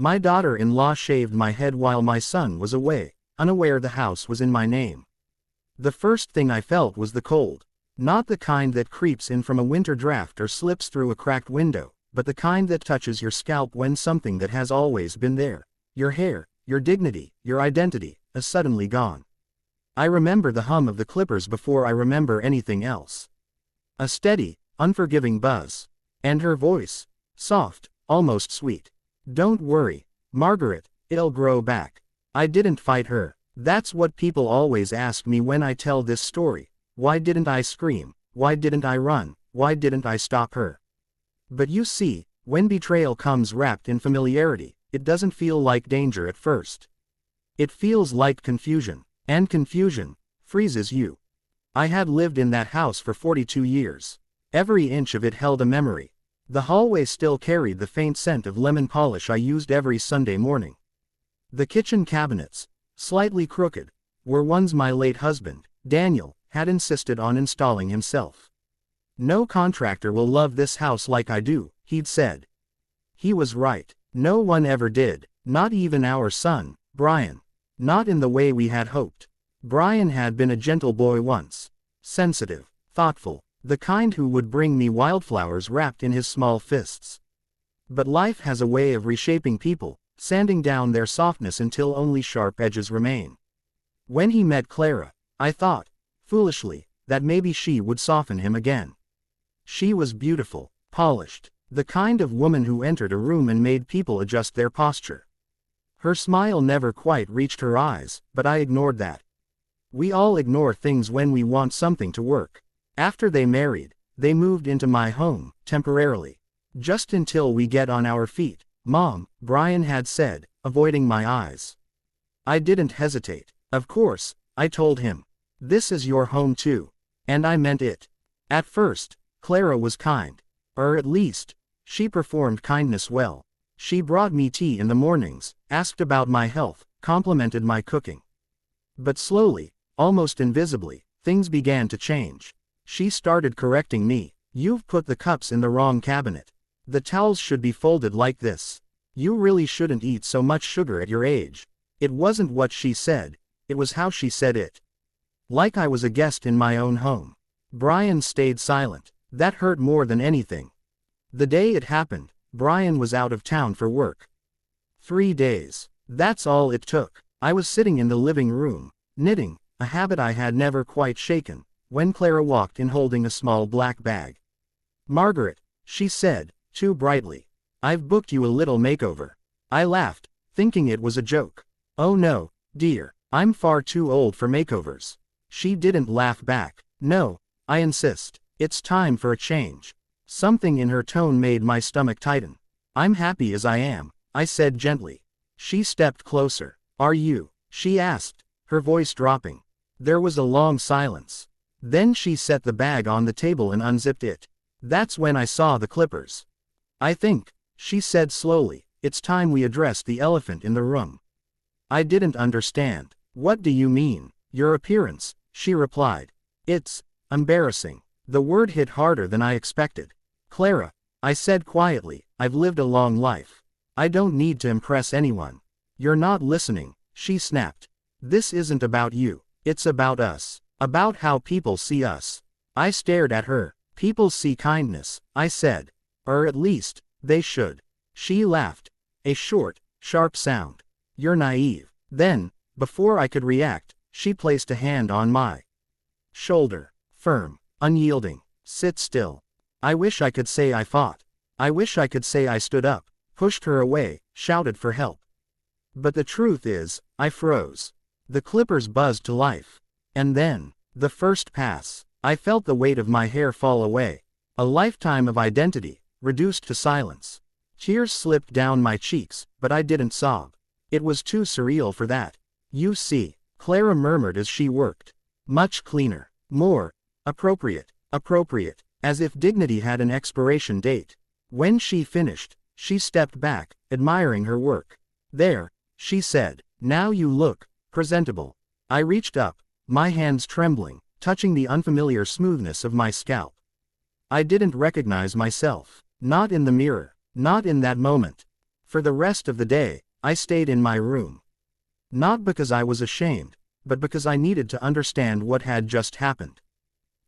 My daughter-in-law shaved my head while my son was away, unaware the house was in my name. The first thing I felt was the cold. Not the kind that creeps in from a winter draft or slips through a cracked window, but the kind that touches your scalp when something that has always been there, your hair, your dignity, your identity, is suddenly gone. I remember the hum of the clippers before I remember anything else. A steady, unforgiving buzz. And her voice. Soft, almost sweet. "Don't worry, Margaret, it'll grow back." I didn't fight her. That's what people always ask me when I tell this story. Why didn't I scream? Why didn't I run? Why didn't I stop her? But you see, when betrayal comes wrapped in familiarity, it doesn't feel like danger at first. It feels like confusion. And confusion freezes you. I had lived in that house for 42 years. Every inch of it held a memory. The hallway still carried the faint scent of lemon polish I used every Sunday morning. The kitchen cabinets, slightly crooked, were ones my late husband, Daniel, had insisted on installing himself. "No contractor will love this house like I do," he'd said. He was right. No one ever did, not even our son, Brian. Not in the way we had hoped. Brian had been a gentle boy once. Sensitive, thoughtful, the kind who would bring me wildflowers wrapped in his small fists. But life has a way of reshaping people, sanding down their softness until only sharp edges remain. When he met Clara, I thought, foolishly, that maybe she would soften him again. She was beautiful, polished, the kind of woman who entered a room and made people adjust their posture. Her smile never quite reached her eyes, but I ignored that. We all ignore things when we want something to work. After they married, they moved into my home, temporarily. "Just until we get on our feet, Mom," Brian had said, avoiding my eyes. I didn't hesitate. "Of course," I told him. "This is your home too." And I meant it. At first, Clara was kind. Or at least, she performed kindness well. She brought me tea in the mornings, asked about my health, complimented my cooking. But slowly, almost invisibly, things began to change. She started correcting me. "You've put the cups in the wrong cabinet. The towels should be folded like this. You really shouldn't eat so much sugar at your age." It wasn't what she said, it was how she said it. Like I was a guest in my own home. Brian stayed silent. That hurt more than anything. The day it happened, Brian was out of town for work. 3 days. That's all it took. I was sitting in the living room, knitting, a habit I had never quite shaken, when Clara walked in holding a small black bag. "Margaret," she said, too brightly, "I've booked you a little makeover." I laughed, thinking it was a joke. "Oh no, dear, I'm far too old for makeovers." She didn't laugh back. "No, I insist. It's time for a change." Something in her tone made my stomach tighten. "I'm happy as I am," I said gently. She stepped closer. "Are you?" she asked, her voice dropping. There was a long silence. Then she set the bag on the table and unzipped it. "That's when I saw the clippers. I think," she said slowly, "it's time we addressed the elephant in the room." I didn't understand. "What do you mean?" "Your appearance," she replied. "It's embarrassing." The word hit harder than I expected. "Clara," I said quietly, "I've lived a long life. I don't need to impress anyone." "You're not listening," she snapped. "This isn't about you. It's about us. About how people see us." I stared at her. "People see kindness," I said. "Or at least, they should." She laughed. A short, sharp sound. "You're naive." Then, before I could react, she placed a hand on my shoulder. Firm, unyielding. "Sit still." I wish I could say I fought. I wish I could say I stood up, pushed her away, shouted for help. But the truth is, I froze. The clippers buzzed to life. And then, the first pass, I felt the weight of my hair fall away. A lifetime of identity, reduced to silence. Tears slipped down my cheeks, but I didn't sob. It was too surreal for that. "You see," Clara murmured as she worked. "Much cleaner. More appropriate, as if dignity had an expiration date." When she finished, she stepped back, admiring her work. "There," she said, "now you look presentable." I reached up, my hands trembling, touching the unfamiliar smoothness of my scalp. I didn't recognize myself. Not in the mirror. Not in that moment. For the rest of the day, I stayed in my room. Not because I was ashamed, but because I needed to understand what had just happened.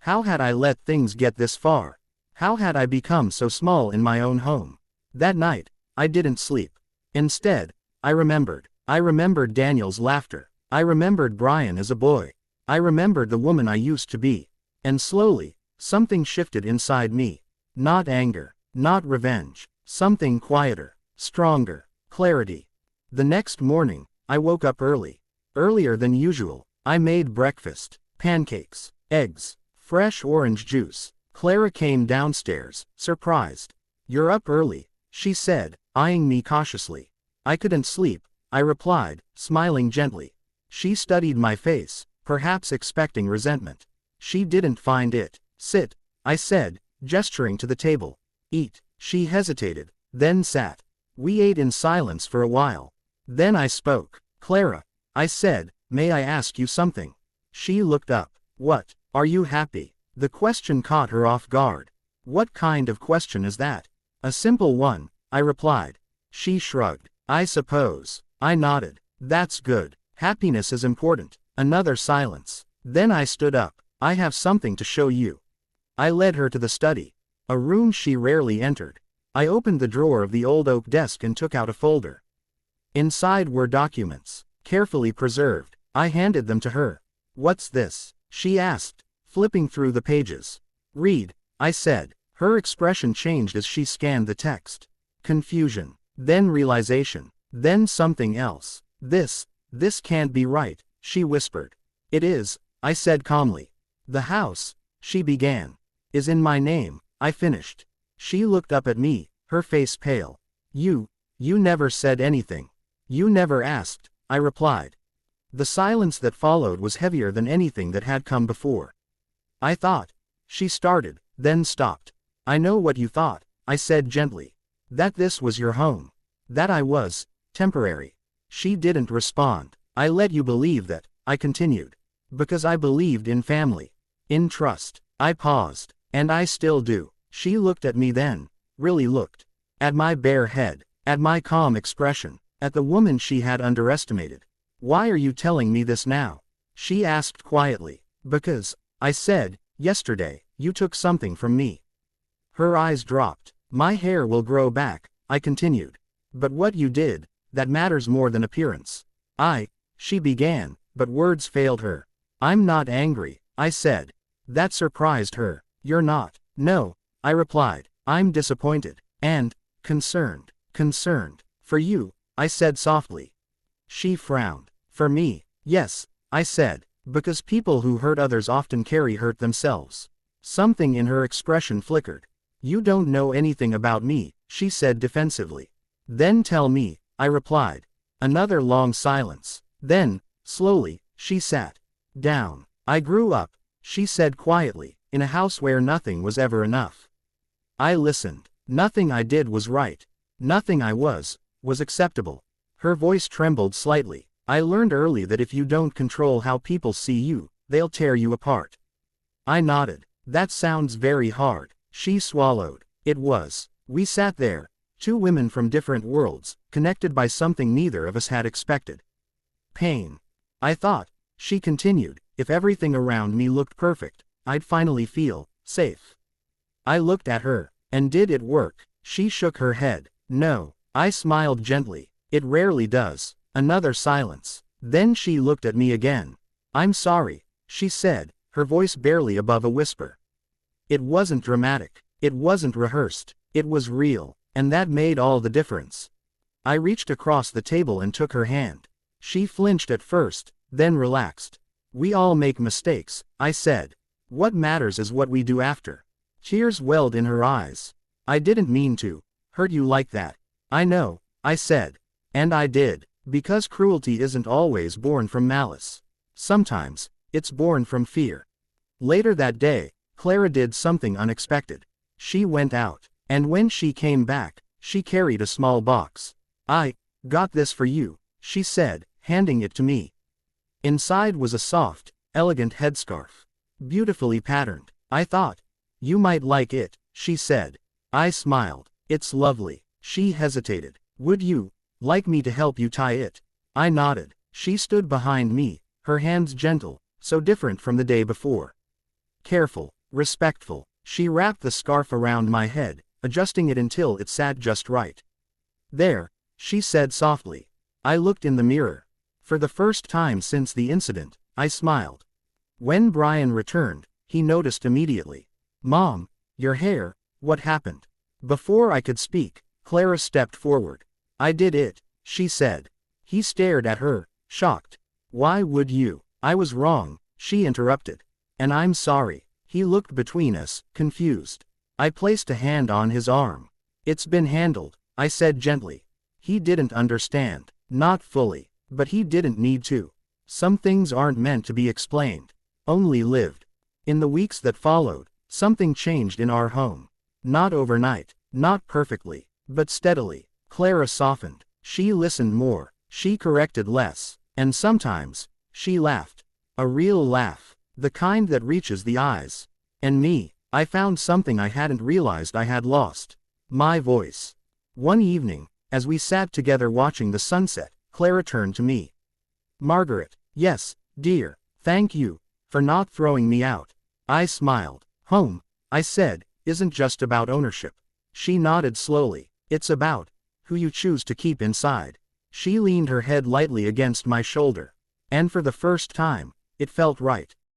How had I let things get this far? How had I become so small in my own home? That night, I didn't sleep. Instead, I remembered. I remembered Daniel's laughter. I remembered Brian as a boy. I remembered the woman I used to be. And slowly, something shifted inside me. Not anger, not revenge. Something quieter, stronger, clarity. The next morning, I woke up early. Earlier than usual. I made breakfast. Pancakes, eggs, fresh orange juice. Clara came downstairs, surprised. "You're up early," she said, eyeing me cautiously. "I couldn't sleep," I replied, smiling gently. She studied my face, perhaps expecting resentment. She didn't find it. "Sit," I said, gesturing to the table. "Eat." She hesitated, then sat. We ate in silence for a while. Then I spoke. "Clara," I said, "may I ask you something?" She looked up. "What? Are you happy?" The question caught her off guard. "What kind of question is that?" "A simple one," I replied. She shrugged. "I suppose." I nodded. "That's good. Happiness is important." Another silence. Then I stood up. "I have something to show you." I led her to the study. A room she rarely entered. I opened the drawer of the old oak desk and took out a folder. Inside were documents, carefully preserved. I handed them to her. "What's this?" she asked, flipping through the pages. "Read," I said. Her expression changed as she scanned the text. Confusion, then realization, then something else. This can't be right," she whispered. "It is," I said calmly. "The house," she began, "is in my name," I finished. She looked up at me, her face pale. You never said anything. You never asked," I replied. The silence that followed was heavier than anything that had come before. "I thought," she started, then stopped. "I know what you thought," I said gently. "That this was your home. That I was temporary." She didn't respond. "I let you believe that," I continued. "Because I believed in family. In trust." I paused. "And I still do." She looked at me then, really looked. At my bare head, at my calm expression, at the woman she had underestimated. "Why are you telling me this now?" she asked quietly. "Because," I said, "yesterday, you took something from me." Her eyes dropped. "My hair will grow back," I continued. "But what you did, that matters more than appearance." She began, but words failed her. "I'm not angry," I said. That surprised her. "You're not." "No," I replied. "I'm disappointed. And concerned. Concerned. For you," I said softly. She frowned. "For me?" "Yes," I said. "Because people who hurt others often carry hurt themselves." Something in her expression flickered. "You don't know anything about me," she said defensively. "Then tell me," I replied. Another long silence. Then, slowly, she sat down. "I grew up," she said quietly, "in a house where nothing was ever enough. I listened. Nothing I did was right. Nothing I was acceptable." Her voice trembled slightly. "I learned early that if you don't control how people see you, they'll tear you apart." I nodded. "That sounds very hard." She swallowed. It was. We sat there, two women from different worlds, connected by something neither of us had expected. Pain. "I thought," she continued, "if everything around me looked perfect, I'd finally feel safe." I looked at her. "And did it work?" She shook her head. "No." I smiled gently. "It rarely does." Another silence. Then she looked at me again. "I'm sorry," she said, her voice barely above a whisper. It wasn't dramatic. It wasn't rehearsed. It was real. And that made all the difference. I reached across the table and took her hand. She flinched at first, then relaxed. "We all make mistakes," I said. "What matters is what we do after." Tears welled in her eyes. "I didn't mean to hurt you like that." "I know," I said. "And I did. Because cruelty isn't always born from malice. Sometimes, it's born from fear." Later that day, Clara did something unexpected. She went out. And when she came back, she carried a small box. "I got this for you," she said, handing it to me. Inside was a soft, elegant headscarf. Beautifully patterned. "I thought you might like it," she said. I smiled. "It's lovely." She hesitated. Would you like me to help you tie it? I nodded. She stood behind me, her hands gentle, so different from the day before. Careful, respectful, she wrapped the scarf around my head, adjusting it until it sat just right. There, she said softly. I looked in the mirror. For the first time since the incident, I smiled. When Brian returned, he noticed immediately. Mom, your hair, what happened? Before I could speak, Clara stepped forward. I did it, she said. He stared at her, shocked. Why would you? I was wrong, she interrupted. And I'm sorry. He looked between us, confused. I placed a hand on his arm. It's been handled, I said gently. He didn't understand. Not fully. But he didn't need to. Some things aren't meant to be explained. Only lived. In the weeks that followed, something changed in our home. Not overnight, not perfectly, but steadily. Clara softened. She listened more. She corrected less. And sometimes, she laughed. A real laugh. The kind that reaches the eyes. And me, I found something I hadn't realized I had lost. My voice. One evening, as we sat together watching the sunset, Clara turned to me. Margaret, yes, dear, thank you, for not throwing me out. I smiled. Home, I said, isn't just about ownership. She nodded slowly. It's about who you choose to keep inside. She leaned her head lightly against my shoulder. And for the first time, it felt right.